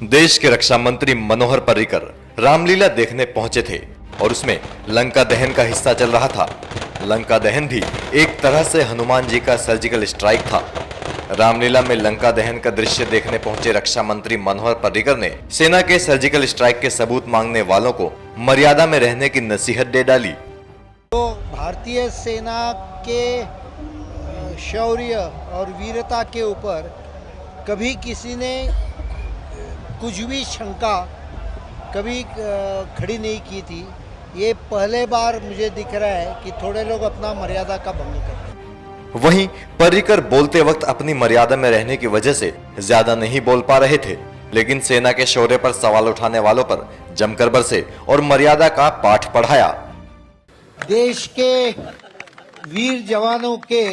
देश के रक्षा मंत्री मनोहर पर्रिकर रामलीला देखने पहुंचे थे और उसमें लंका दहन का हिस्सा चल रहा था। लंका दहन भी एक तरह से हनुमान जी का सर्जिकल स्ट्राइक था। रामलीला में लंका दहन का दृश्य देखने पहुंचे रक्षा मंत्री मनोहर पर्रिकर ने सेना के सर्जिकल स्ट्राइक के सबूत मांगने वालों को मर्यादा में रहने की नसीहत दे डाली। तो भारतीय सेना के शौर्य और वीरता के ऊपर कभी किसी ने कुछ भी शंका कभी खड़ी नहीं की थी। ये पहले बार मुझे दिख रहा है कि थोड़े लोग अपना मर्यादा का भंग कर रहे हैं। वहीं पर्रिकर बोलते वक्त अपनी मर्यादा में रहने की वजह से ज्यादा नहीं बोल पा रहे थे, लेकिन सेना के शौर्य पर सवाल उठाने वालों पर जमकर बरसे और मर्यादा का पाठ पढ़ाया। देश के वीर जवानों के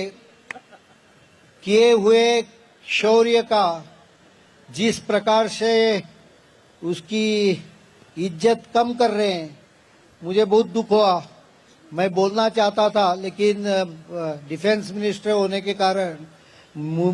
किए हुए शौर्य का जिस प्रकार से उसकी इज्जत कम कर रहे हैं, मुझे बहुत दुख हुआ। मैं बोलना चाहता था, लेकिन डिफेंस मिनिस्टर होने के कारण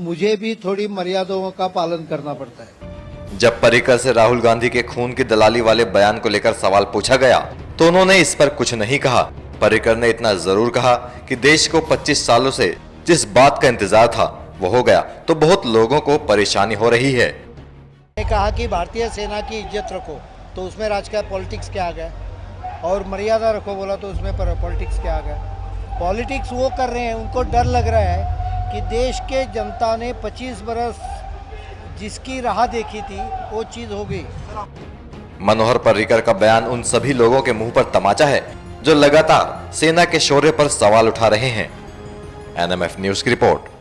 मुझे भी थोड़ी मर्यादाओं का पालन करना पड़ता है। जब पर्रिकर से राहुल गांधी के खून की दलाली वाले बयान को लेकर सवाल पूछा गया तो उन्होंने इस पर कुछ नहीं कहा। पर्रिकर ने इतना जरूर कहा कि देश को 25 सालों से जिस बात का इंतजार था वो हो गया, तो बहुत लोगों को परेशानी हो रही है। मैंने कहा कि भारतीय सेना की इज्जत रखो, तो उसमें राजकीय पॉलिटिक्स क्या आ गया, और मर्यादा रखो बोला तो उसमें पॉलिटिक्स क्या आ गया। पॉलिटिक्स वो कर रहे हैं, उनको डर लग रहा है कि देश के जनता ने 25 बरस जिसकी राह देखी थी वो चीज हो गई। मनोहर पर्रिकर का बयान उन सभी लोगों के मुंह पर तमाचा है जो लगातार सेना के शौर्य पर सवाल उठा रहे हैं। एनएमएफ न्यूज की रिपोर्ट।